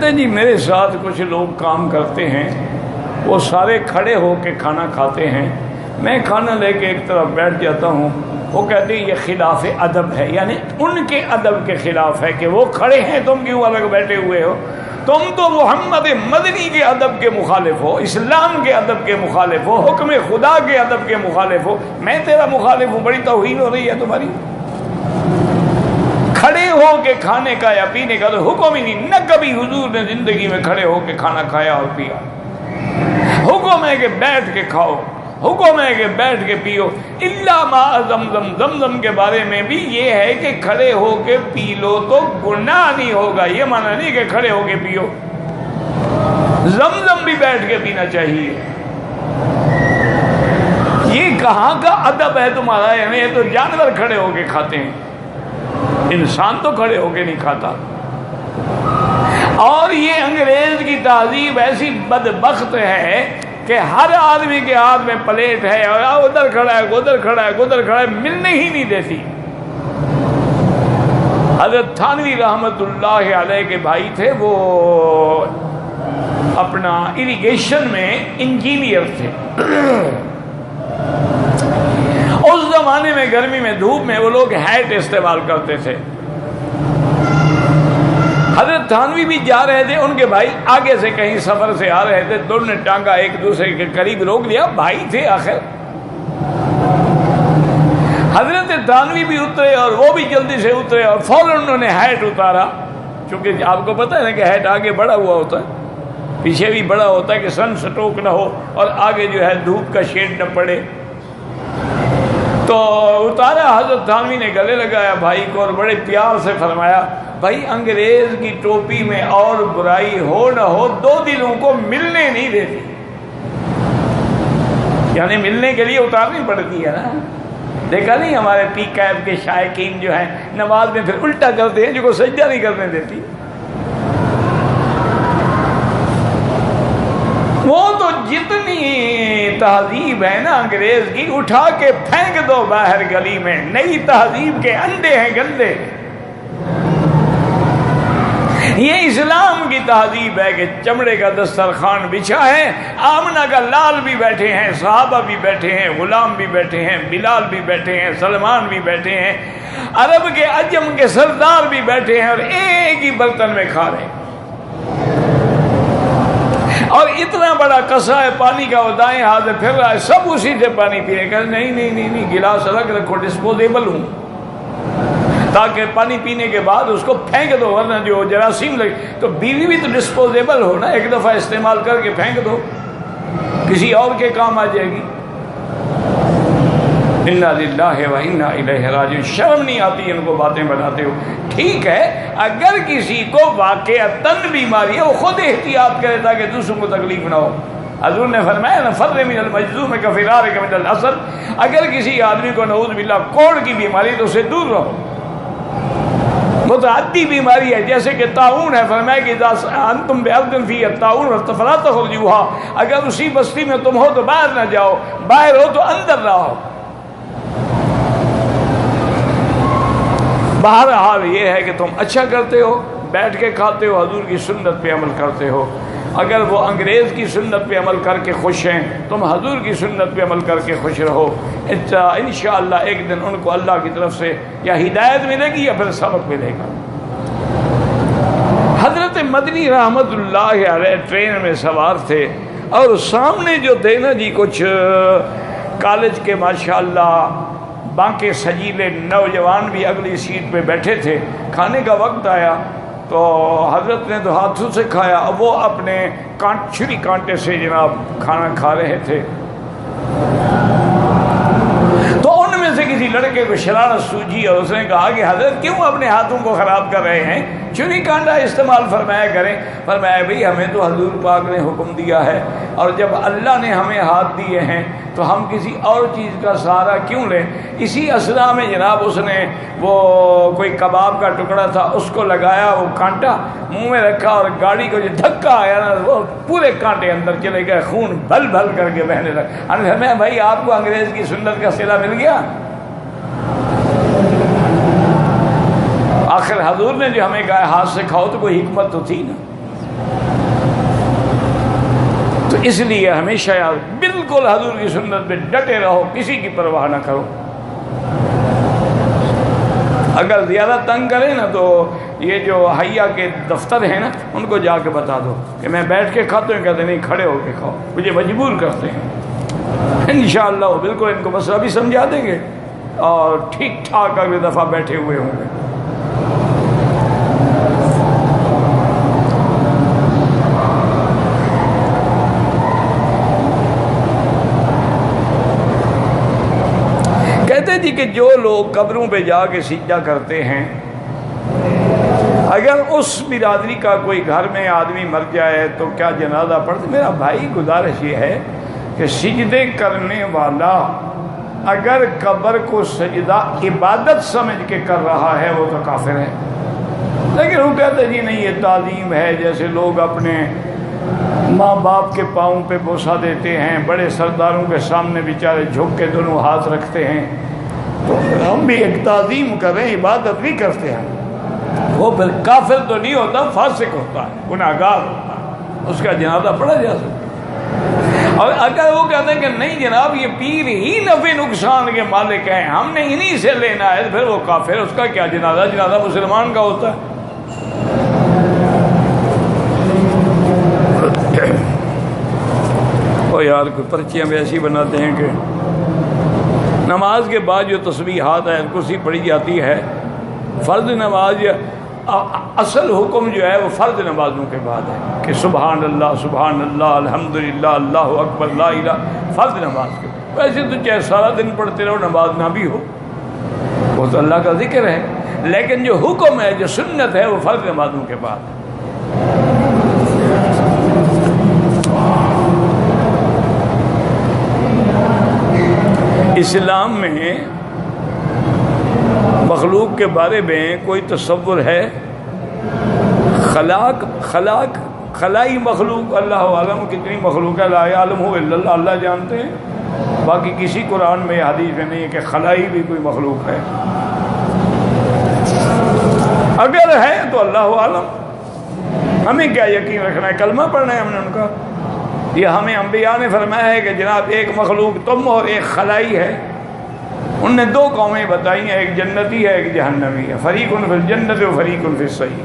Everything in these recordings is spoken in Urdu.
کہتے ہیں جی میرے ساتھ کچھ لوگ کام کرتے ہیں، وہ سارے کھڑے ہو کے کھانا کھاتے ہیں، میں کھانا لے کے ایک طرف بیٹھ جاتا ہوں، وہ کہتے ہیں یہ خلاف ادب ہے، یعنی ان کے ادب کے خلاف ہے کہ وہ کھڑے ہیں تم کیوں الگ بیٹھے ہوئے ہو، تم تو محمد مدنی کے ادب کے مخالف ہو، اسلام کے ادب کے مخالف ہو، حکم خدا کے ادب کے مخالف ہو، میں تیرا مخالف ہوں، بڑی توہین ہو رہی ہے تمہاری۔ کھڑے ہو کے کھانے کا یا پینے کا تو حکم ہی نہیں، نہ کبھی حضور نے زندگی میں کھڑے ہو کے کھانا کھایا اور پیا۔ حکم ہے کہ بیٹھ کے کھاؤ، حکم ہے کہ بیٹھ کے پیو، الا ما زمزم، زمزم کے بارے میں بھی یہ ہے کہ کھڑے ہو کے پی لو تو گناہ نہیں ہوگا، یہ معنی نہیں کہ کھڑے ہو کے پیو، زمزم بھی بیٹھ کے پینا چاہیے۔ یہ کہاں کا ادب ہے تمہارا؟ یعنی یہ تو جانور کھڑے ہو کے کھاتے ہیں، انسان تو کھڑے ہو کے نہیں کھاتا۔ اور یہ انگریز کی تہذیب ایسی بدبخت ہے کہ ہر آدمی کے ہاتھ میں پلیٹ ہے اور ادھر کھڑا ہے ادھر کھڑا ہے ادھر کھڑا ہے، ملنے ہی نہیں دیتی۔ حضرت تھانوی رحمت اللہ علیہ کے بھائی تھے، وہ اپنا اریگیشن میں انجینئر تھے۔ اس زمانے میں گرمی میں دھوپ میں وہ لوگ ہیٹ استعمال کرتے تھے۔ حضرت تھانوی بھی جا رہے تھے، ان کے بھائی آگے سے کہیں سفر سے آ رہے تھے، دونوں نے ٹانگا ایک دوسرے کے قریب روک لیا، بھائی تھے آخر۔ حضرت تھانوی بھی اترے اور وہ بھی جلدی سے اترے اور فوراً انہوں نے ہیٹ اتارا، چونکہ آپ کو پتہ ہے نا کہ ہیٹ آگے بڑا ہوا ہوتا ہے، پیچھے بھی بڑا ہوتا ہے کہ سن سٹروک نہ ہو اور آگے جو ہے دھوپ کا شیڈ نہ پڑے۔ تو اتارا، حضرت تھانوی نے گلے لگایا بھائی کو اور بڑے پیار سے فرمایا، بھائی انگریز کی ٹوپی میں اور برائی ہو نہ ہو، دو دلوں کو ملنے نہیں دیتی، یعنی ملنے کے لیے اتارنی پڑتی ہے نا۔ دیکھا نہیں ہمارے پی کیب کے شائقین جو ہیں نماز میں پھر الٹا کرتے ہیں، جو کو سجدہ نہیں کرنے دیتی۔ وہ تو جتنی تہذیب ہے نا انگریز کی، اٹھا کے پھینک دو باہر گلی میں، نئی تہذیب کے انڈے ہیں گندے۔ یہ اسلام کی تہذیب ہے کہ چمڑے کا دسترخوان بچھا ہے، آمنہ کا لال بھی بیٹھے ہیں، صحابہ بھی بیٹھے ہیں، غلام بھی بیٹھے ہیں، بلال بھی بیٹھے ہیں، سلمان بھی بیٹھے ہیں، عرب کے عجم کے سردار بھی بیٹھے ہیں، اور ایک ہی برتن میں کھا رہے ہیں۔ اور اتنا بڑا کسا ہے پانی کا، وہ دائیں ہاتھ سے پھر رہا ہے، سب اسی سے پانی پی رہے ہیں۔ نہیں نہیں نہیں نہیں، گلاس الگ رکھو، ڈسپوزیبل ہوں، تاکہ پانی پینے کے بعد اس کو پھینک دو، ورنہ جو جراثیم لگے۔ تو بیوی بھی تو ڈسپوزیبل ہو نا، ایک دفعہ استعمال کر کے پھینک دو، کسی اور کے کام آ جائے گی۔ انا للہ و انا الیہ راجعون۔ شرم نہیں آتی ان کو باتیں بناتے ہو؟ ٹھیک ہے، اگر کسی کو واقعتاً بیماری ہے وہ خود احتیاط کرے تاکہ دوسروں کو تکلیف نہ ہو۔ حضور نے فرمایا نا، فر من المجذوم کفرارک من الاسد، اگر کسی آدمی کو نعوذ باللہ کوڑ کی بیماری تو اسے دور رہو۔ متعدی بیماری ہے جیسے کہ طاعون ہے، فرمایا کہ اذا انتم بارض فیہ الطاعون فلا تخرجوها، اگر اسی بستی میں تم ہو تو باہر نہ جاؤ، باہر ہو تو اندر رہو۔ بہرحال یہ ہے کہ تم اچھا کرتے ہو، بیٹھ کے کھاتے ہو، حضور کی سنت پہ عمل کرتے ہو۔ اگر وہ انگریز کی سنت پہ عمل کر کے خوش ہیں، تم حضور کی سنت پہ عمل کر کے خوش رہو۔ انشاءاللہ ایک دن ان کو اللہ کی طرف سے یا ہدایت ملے گی یا پھر سبق ملے گا۔ حضرت مدنی رحمت اللہ علیہ ٹرین میں سوار تھے اور سامنے جو تھے نا جی کچھ کالج کے ماشاءاللہ باقی سجیلے نوجوان بھی اگلی سیٹ پہ بیٹھے تھے۔ کھانے کا وقت آیا تو حضرت نے تو ہاتھوں سے کھایا، اب وہ اپنے چھری کانٹے سے جناب کھانا کھا رہے تھے۔ تو ان میں سے کسی لڑکے کو شرارت سوجی اور اس نے کہا کہ حضرت کیوں اپنے ہاتھوں کو خراب کر رہے ہیں، چھری کانٹا استعمال فرمایا کریں۔ فرمایا بھئی ہمیں تو حضور پاک نے حکم دیا ہے، اور جب اللہ نے ہمیں ہاتھ دیے ہیں تو ہم کسی اور چیز کا سہارا کیوں لیں۔ اسی اسنا میں جناب اس نے وہ کوئی کباب کا ٹکڑا تھا، اس کو لگایا، وہ کانٹا منہ میں رکھا اور گاڑی کو جو دھکا آیا نا وہ پورے کانٹے اندر چلے گئے، خون بھل بھل کر کے بہنے لگا۔ ہمیں بھائی آپ کو انگریز کی سنت کا صلہ مل گیا۔ آخر حضور نے جو ہمیں کہا ہاتھ سے کھاؤ تو کوئی حکمت تو تھی نا۔ تو اس لیے ہمیشہ یاد بالکل حضور کی سنت پہ ڈٹے رہو، کسی کی پرواہ نہ کرو۔ اگر زیادہ تنگ کرے نا تو یہ جو حیا کے دفتر ہیں نا ان کو جا کے بتا دو کہ میں بیٹھ کے کھاتا ہوں، کہتے نہیں کھڑے ہو کے کھاؤ، مجھے مجبور کرتے ہیں۔ انشاءاللہ وہ بالکل ان کو مسئلہ بھی سمجھا دیں گے اور ٹھیک ٹھاک اگلی دفعہ بیٹھے ہوئے ہوں گے۔ کہتے جی کہ جو لوگ قبروں پہ جا کے سجدہ کرتے ہیں، اگر اس برادری کا کوئی گھر میں آدمی مر جائے تو کیا جنازہ پڑھتے؟ میرا بھائی گزارش یہ ہے کہ سجدے کرنے والا اگر قبر کو سجدہ عبادت سمجھ کے کر رہا ہے وہ تو کافر ہے، لیکن وہ کہتے جی نہیں یہ تعظیم ہے، جیسے لوگ اپنے ماں باپ کے پاؤں پہ بوسہ دیتے ہیں، بڑے سرداروں کے سامنے بیچارے جھک کے دونوں ہاتھ رکھتے ہیں، تو ہم بھی ایک تعظیم کریں، عبادت بھی کرتے ہیں۔ وہ پھر کافر تو نہیں ہوتا، فاسق ہوتا ہے، گناہگار ہوتا ہے، اس کا جنازہ پڑھا جا سکتا ہے۔ اور اگر وہ کہتے ہیں کہ نہیں جناب یہ پیر ہی نفع نقصان کے مالک ہیں، ہم نے انہی سے لینا ہے، پھر وہ کافر، اس کا کیا جنازہ؟ جنازہ مسلمان کا ہوتا ہے۔ اور یار کوئی پرچیاں بھی ایسی بناتے ہیں کہ نماز کے بعد جو تسبیحات ہے کرسی پڑھی جاتی ہے، فرض نماز اصل حکم جو ہے وہ فرض نمازوں کے بعد ہے کہ سبحان اللہ الحمدللہ اللہ اکبر لا الہ، فرض نماز کے بعد۔ ویسے تو چاہے سارا دن پڑھتے رہو نماز نہ بھی ہو، وہ تو اللہ کا ذکر ہے، لیکن جو حکم ہے جو سنت ہے وہ فرض نمازوں کے بعد ہے۔ اسلام میں مخلوق کے بارے میں کوئی تصور ہے؟ خلائی مخلوق اللہ عالم کتنی مخلوق ہے، لا یعلم الا اللہ، اللہ جانتے ہیں، باقی کسی قرآن میں یا حدیث میں نہیں ہے کہ خلائی بھی کوئی مخلوق ہے۔ اگر ہے تو اللہ عالم، ہمیں کیا یقین رکھنا ہے؟ کلمہ پڑھنا ہے ہم نے ان کا۔ یہ ہمیں انبیاء نے فرمایا ہے کہ جناب ایک مخلوق تم اور ایک خلائی ہے، ان نے دو قومیں بتائی ہیں، ایک جنتی ہے ایک جہنمی ہے، فریق فی الجنت و فریق فی السعیر۔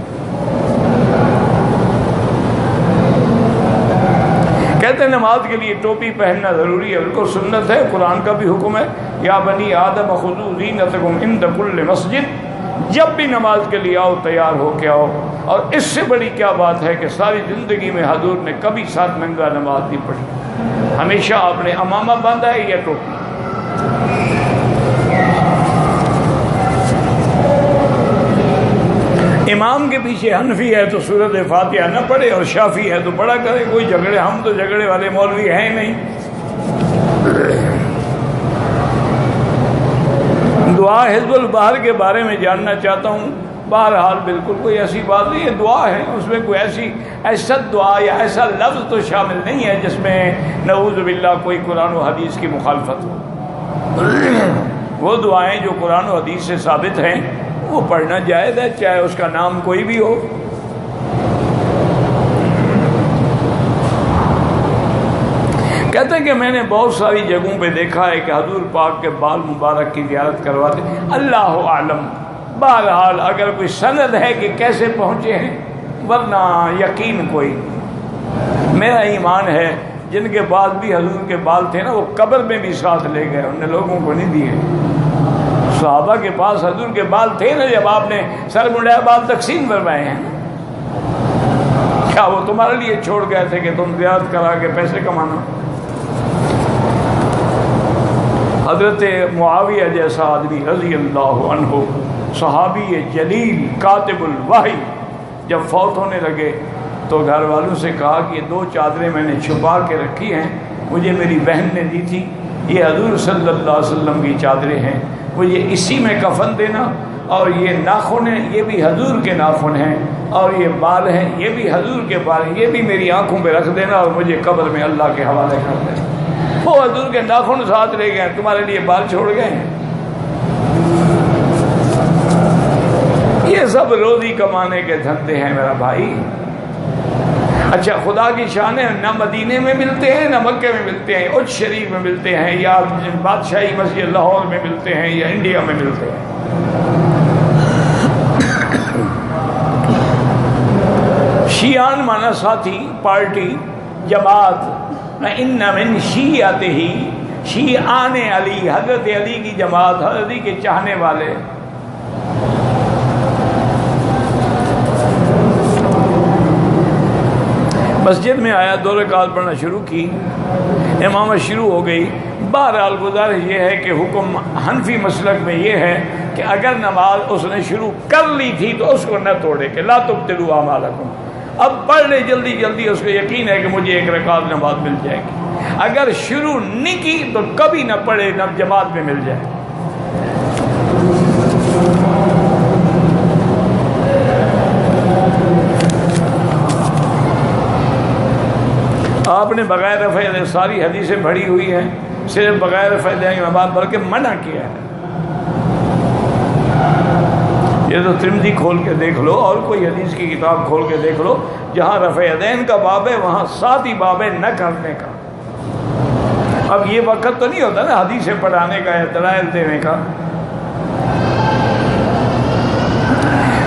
کہتے ہیں نماز کے لیے ٹوپی پہننا ضروری ہے، بالکل سنت ہے، قرآن کا بھی حکم ہے، یا بنی آدم خذوا زینتکم عند کل مسجد، جب بھی نماز کے لیے آؤ تیار ہو کے آؤ۔ اور اس سے بڑی کیا بات ہے کہ ساری زندگی میں حضور نے کبھی ساتھ ننگا نماز نہیں پڑھی، ہمیشہ آپ نے امامہ باندھا ہے یا ٹوپی۔ امام کے پیچھے حنفی ہے تو سورۃ فاتحہ نہ پڑھے، اور شافعی ہے تو پڑھا کرے، کوئی جھگڑے، ہم تو جھگڑے والے مولوی ہیں نہیں۔ دعا حزب البحر کے بارے میں جاننا چاہتا ہوں۔ بہرحال بالکل کوئی ایسی بات نہیں ہے، دعا ہے، اس میں کوئی ایسا دعا یا ایسا لفظ تو شامل نہیں ہے جس میں نعوذ باللہ کوئی قرآن و حدیث کی مخالفت ہو۔ وہ دعائیں جو قرآن و حدیث سے ثابت ہیں وہ پڑھنا جائز ہے، چاہے اس کا نام کوئی بھی ہو۔ کہتے ہیں کہ میں نے بہت ساری جگہوں پہ دیکھا ہے کہ حضور پاک کے بال مبارک کی زیارت کرواتے، اللہ عالم۔ بہرحال اگر کوئی سند ہے کہ کیسے پہنچے ہیں، ورنہ یقین کوئی نہیں۔ میرا ایمان ہے جن کے بال بھی حضور کے بال تھے نا، وہ قبر میں بھی ساتھ لے گئے، انہوں نے لوگوں کو نہیں دیے۔ صحابہ کے پاس حضور کے بال تھے نا، جب آپ نے سر منڈایا بال تقسیم فرمائے ہیں، کیا وہ تمہارے لیے چھوڑ گئے تھے کہ تم زیارت کرا کے پیسے کمانا؟ حضرت معاویہ جیسا آدمی رضی اللہ عنہ، صحابی جلیل کاتب الوحی، جب فوت ہونے لگے تو گھر والوں سے کہا کہ یہ دو چادریں میں نے چھپا کے رکھی ہیں، مجھے میری بہن نے دی تھی، یہ حضور صلی اللہ علیہ وسلم کی چادریں ہیں، مجھے اسی میں کفن دینا، اور یہ ناخن ہیں یہ بھی حضور کے ناخن ہیں، اور یہ بال ہیں یہ بھی حضور کے بال ہیں، یہ بھی میری آنکھوں پہ رکھ دینا اور مجھے قبر میں اللہ کے حوالے کر دینا۔ وہ حضور کے ناخن ساتھ لے گئے، تمہارے لیے بال چھوڑ گئے ہیں۔ یہ سب روزی کمانے کے دھندے ہیں میرا بھائی۔ اچھا خدا کی شان ہے، نہ مدینے میں ملتے ہیں نہ مکے میں ملتے ہیں، اج شریف میں ملتے ہیں یا بادشاہی مسجد لاہور میں ملتے ہیں یا انڈیا میں ملتے ہیں۔ شیعان مانا ساتھی، پارٹی، جماعت، ان من شیعتہ، شیعان علی، حضرت علی کی جماعت، حضرت علی کے چاہنے والے۔ مسجد میں آیا، 2 رکعت پڑھنا شروع کی، امامت شروع ہو گئی۔ بہرحال گزارش یہ ہے کہ حکم حنفی مسلک میں یہ ہے کہ اگر نماز اس نے شروع کر لی تھی تو اس کو نہ توڑے، کہ لا تبطلوا اعمالکم۔ اب پڑھ لے جلدی جلدی، اس کو یقین ہے کہ مجھے 1 رکعت نماز مل جائے گی۔ اگر شروع نہیں کی تو کبھی نہ پڑھے، نہ جماعت میں مل جائے۔ آپ نے بغیر رفع یدین، ساری حدیثیں پڑھی ہوئی ہیں، صرف بغیر رفع یدین کی نماز بلکہ منع کیا ہے۔ یہ تو ترمذی کھول کے دیکھ لو اور کوئی حدیث کی کتاب کھول کے دیکھ لو، جہاں رفع یدین کا باب ہے وہاں ساتھ ہی باب ہے نہ کرنے کا۔ اب یہ وقت تو نہیں ہوتا نا حدیثیں پڑھانے کا یا دلائل دینے کا۔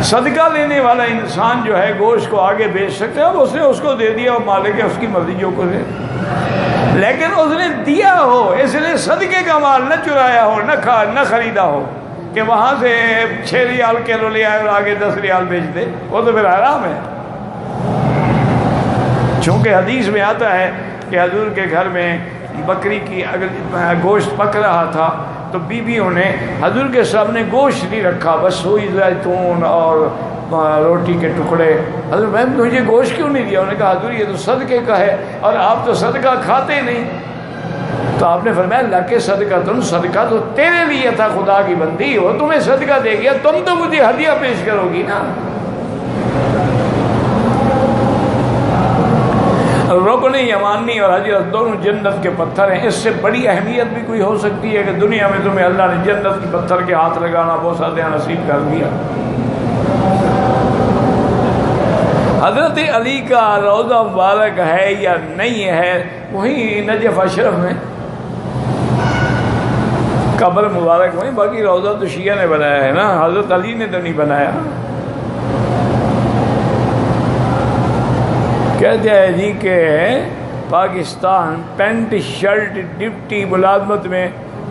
صدقہ لینے والا انسان جو ہے گوشت کو آگے بیچ سکتے ہیں، اب اس نے اس کو دے دیا، وہ مالک ہے، اس کی مرضی جو کو دے، لیکن اس نے دیا ہو، اس نے صدقے کا مال نہ چرایا ہو، نہ خریدا ہو کہ وہاں سے 6 ریال کلو لے آئے اور آگے 10 ریال بیچ دے، وہ تو پھر حرام ہے۔ چونکہ حدیث میں آتا ہے کہ حضور کے گھر میں بکری کی اگر گوشت پک رہا تھا تو بیویوں نے حضور کے سامنے گوشت نہیں رکھا، بس سوئی زیتون اور روٹی کے ٹکڑے۔ حضور میں مجھے گوشت کیوں نہیں دیا؟ انہوں نے کہا حضور یہ تو صدقے کا ہے اور آپ تو صدقہ کھاتے نہیں۔ تو آپ نے فرمایا اللہ کے صدقہ تو تیرے لیے تھا، خدا کی بندی، وہ تمہیں صدقہ دے گیا، تم تو مجھے ہدیہ پیش کرو گی نا۔ رکن یمانی اور حجرت دونوں جنت کے پتھر ہیں، اس سے بڑی اہمیت بھی کوئی ہو سکتی ہے کہ دنیا میں تمہیں اللہ نے جنت کے پتھر کے ہاتھ لگانا بوسہ دینا نصیب کر دیا۔ حضرت علی کا روضہ مبارک ہے یا نہیں ہے، وہی نجف اشرف میں قبر مبارک وہیں، باقی روضہ تو شیعہ نے بنایا ہے نا، حضرت علی نے تو نہیں بنایا۔ کہتے ہیں جی کہ پاکستان پینٹ شرٹ ڈپٹی ملازمت میں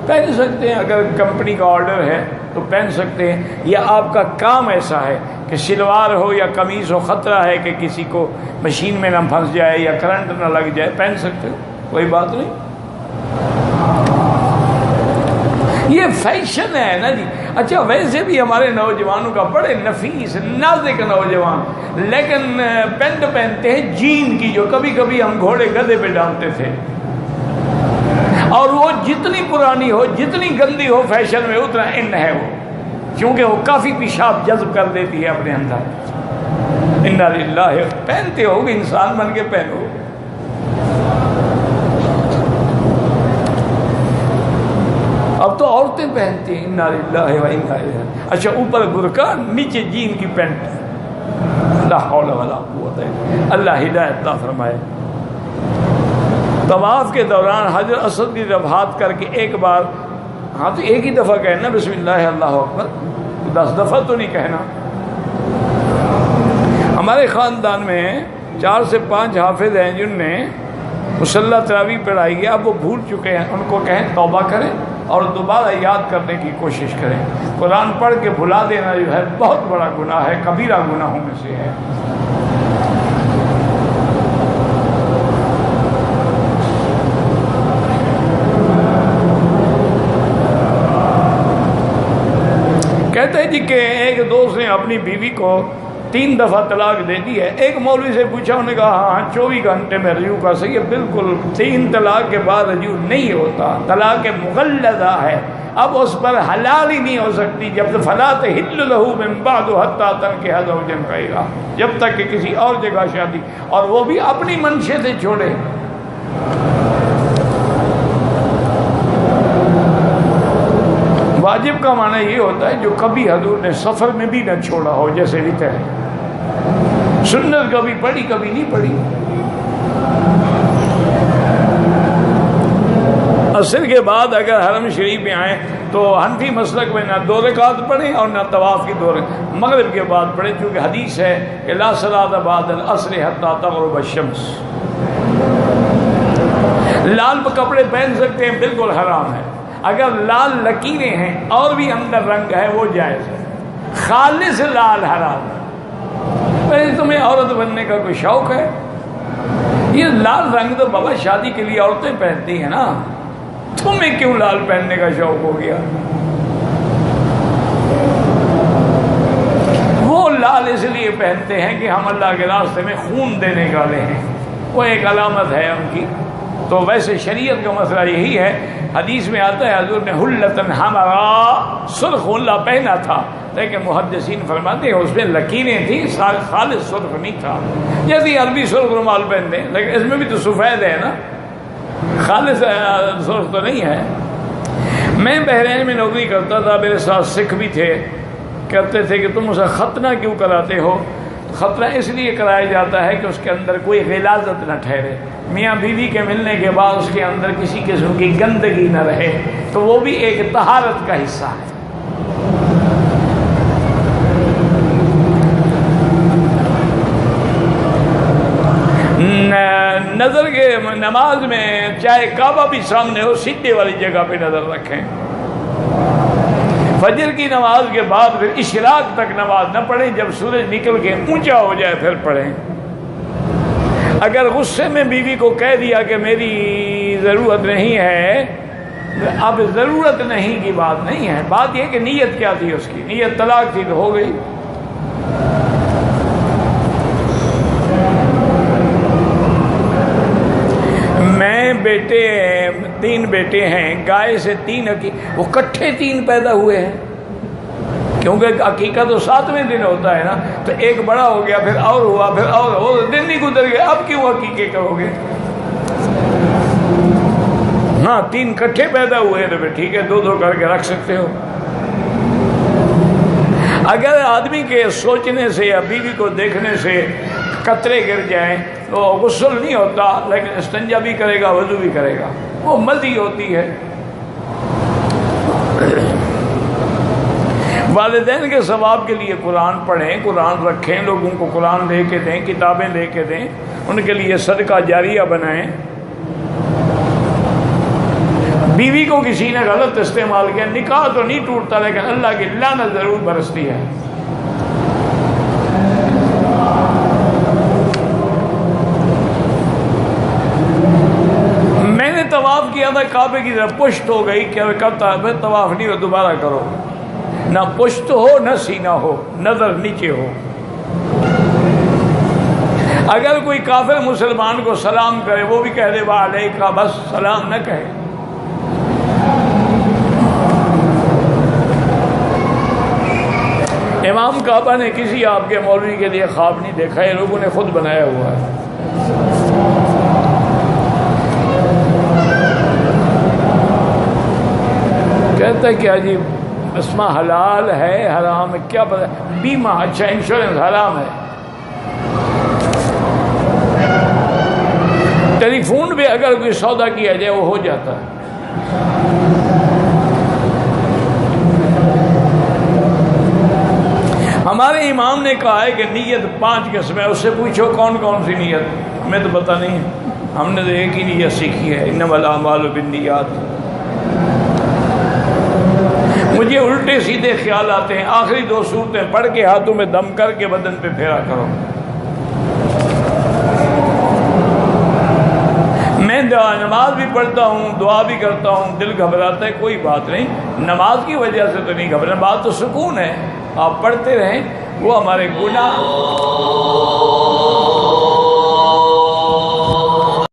پہن سکتے ہیں، اگر کمپنی کا آرڈر ہے تو پہن سکتے ہیں، یا آپ کا کام ایسا ہے کہ شلوار ہو یا قمیص ہو، خطرہ ہے کہ کسی کو مشین میں نہ پھنس جائے یا کرنٹ نہ لگ جائے، پہن سکتے ہو، کوئی بات نہیں۔ یہ فیشن ہے نا جی۔ اچھا ویسے بھی ہمارے نوجوانوں کا بڑے نفیس نازک نوجوان، لیکن پینٹ پہنتے ہیں جین کی، جو کبھی کبھی ہم گھوڑے گدھے پہ ڈالتے تھے، اور وہ جتنی پرانی ہو، جتنی گندی ہو فیشن میں اتنا ان ہے وہ، کیونکہ وہ کافی پیشاب جذب کر دیتی ہے اپنے اندر۔ انا للہ، پہنتے ہو کہ انسان بن کے پہنو۔ اب تو عورتیں پہنتی ہیں، انا للہ و انا الیہ۔ اچھا اوپر برقع، نیچے جین کی پینٹ، لا حول ولا قوت الا، اللہ ہدایت عطا فرمائے۔ طواف کے دوران حجر اسود کی طرف ہاتھ کر کے ایک بار، ہاں تو ایک ہی دفعہ کہنا بسم اللہ اللہ اکبر، 10 دفعہ تو نہیں کہنا۔ ہمارے خاندان میں 4 سے 5 حافظ ہیں جن نے مصلی تراویح پڑھائی ہے، اب وہ بھول چکے ہیں، ان کو کہیں توبہ کریں اور دوبارہ یاد کرنے کی کوشش کریں۔ قرآن پڑھ کے بھلا دینا جو ہے بہت بڑا گناہ ہے، کبیرہ گناہوں میں سے ہے۔ کہتے ہیں جی کہ ایک دوست نے اپنی بیوی کو 3 دفعہ طلاق دے دی ہے۔ ایک مولوی سے پوچھا، انہوں نے کہا ہاں 24 گھنٹے میں رجوع کر سکے۔ بالکل 3 طلاق کے بعد رجوع نہیں ہوتا، طلاق مغلظہ ہے، اب اس پر حلال ہی نہیں ہو سکتی، جب فلا تحل له من بعد حتى تنكح زوجا غيره، جب تک کہ کسی اور جگہ شادی، اور وہ بھی اپنی منشے سے چھوڑے۔ واجب کا معنی یہ ہوتا ہے جو کبھی حضور نے سفر میں بھی نہ چھوڑا ہو، جیسے وطر ہے، سنت کبھی پڑھی کبھی نہیں پڑھی. عصر کے بعد اگر حرم شریف میں آئیں تو حنفی مسلک میں نہ 2 رکعت پڑھیں اور نہ طواف کی 2 رکعت. مغرب کے بعد پڑھیں چونکہ حدیث ہے کہ لا صلاۃ بعد العصر حتی تغرب الشمس. لال کپڑے پہن سکتے ہیں، بالکل حرام ہے. اگر لال لکیریں ہیں اور بھی اندر رنگ ہے وہ جائز ہے. خالص لال حرام ہے. تمہیں عورت بننے کا کوئی شوق ہے؟ یہ لال رنگ تو بابا شادی کے لیے عورتیں پہنتی ہیں نا، تمہیں کیوں لال پہننے کا شوق ہو گیا؟ وہ لال اس لیے پہنتے ہیں کہ ہم اللہ کے راستے میں خون دینے والے ہیں، وہ ایک علامت ہے ان کی. تو ویسے شریعت کا مسئلہ یہی ہے. حدیث میں آتا ہے حضور نے حلتن حمرا، سرخ حلہ پہنا تھا، لیکن محدثین فرماتے ہیں اس میں لکیریں تھیں، خالص سرخ نہیں تھا. جیسے عربی سرخ رومال پہنتے ہیں لیکن اس میں بھی تو سفید ہے نا، خالص سرخ تو نہیں ہے. میں بحرین میں نوکری کرتا تھا، میرے ساتھ سکھ بھی تھے. کہتے تھے کہ تم اسے ختنہ کیوں کراتے ہو؟ ختنہ اس لیے کرایا جاتا ہے کہ اس کے اندر کوئی غلاظت نہ ٹھہرے، میاں بیوی کے ملنے کے بعد اس کے اندر کسی قسم کی گندگی نہ رہے، تو وہ بھی ایک طہارت کا حصہ ہے. نظر کے نماز میں چاہے کعبہ بھی سامنے ہو، سیدھے والی جگہ پہ نظر رکھیں. فجر کی نماز کے بعد پھر اشراق تک نماز نہ پڑھیں، جب سورج نکل کے اونچا ہو جائے پھر پڑھیں. اگر غصے میں بیوی کو کہہ دیا کہ میری ضرورت نہیں ہے، اب ضرورت نہیں کی بات نہیں ہے، بات یہ کہ نیت کیا تھی، اس کی نیت طلاق تھی تو ہو گئی. میں بیٹے 3 بیٹے ہیں، گائے سے 3 وہ کٹھے 3 پیدا ہوئے ہیں، کیونکہ عقیقہ تو 7ویں دن ہوتا ہے نا، تو ایک بڑا ہو گیا، پھر اور ہوا، پھر اور دن نہیں گزر گئے، اب کیوں عقیقے کرو گے؟ ہاں 3 کٹھے پیدا ہوئے تو پھر ٹھیک ہے، 2 کر کے رکھ سکتے ہو. اگر آدمی کے سوچنے سے یا بیوی کو دیکھنے سے قطرے گر جائیں تو غسل نہیں ہوتا، لیکن استنجا بھی کرے گا، وضو بھی کرے گا، وہ مزی ہوتی ہے. والدین کے ثواب کے لیے قرآن پڑھیں، قرآن رکھیں، لوگوں کو قرآن لے کے دیں، کتابیں لے کے دیں، ان کے لیے صدقہ جاریہ بنائیں. بیوی کو کسی نے غلط استعمال کیا، نکاح تو نہیں ٹوٹتا لیکن اللہ کی لعنت ضرور برستی ہے. میں نے طواف کیا تھا، کعبے کی طرف پشت ہو گئی، کیا کرتا ہے طواف نہیں ہو، دوبارہ کرو. نہ پشت ہو نہ سینہ ہو، نظر نیچے ہو. اگر کوئی کافر مسلمان کو سلام کرے وہ بھی کہہ دے وعلیکم، بس سلام نہ کہے. امام کعبہ نے کسی آپ کے مولوی کے لیے خواب نہیں دیکھا، یہ لوگوں نے خود بنایا ہوا ہے. کہتا ہے کہ عجیب اسما حلال ہے حرام ہے کیا پتہ؟ بیمہ، اچھا انشورنس حرام ہے. ٹیلی فون پہ اگر کوئی سودا کیا جائے وہ ہو جاتا ہے. ہمارے امام نے کہا ہے کہ نیت 5 قسم ہے، اس سے پوچھو کون کون سی نیت، ہمیں تو پتہ نہیں ہے، ہم نے تو ایک ہی نیت سیکھی ہے، انما الاعمال بالنیات. مجھے الٹے سیدھے خیال آتے ہیں. آخری 2 سورتیں پڑھ کے ہاتھوں میں دم کر کے بدن پہ پھیرا کرو. میں نماز بھی پڑھتا ہوں، دعا بھی کرتا ہوں، دل گھبراتا ہے، کوئی بات نہیں، نماز کی وجہ سے تو نہیں گھبرانا، بات تو سکون ہے. آپ پڑھتے رہیں، وہ ہمارے گناہ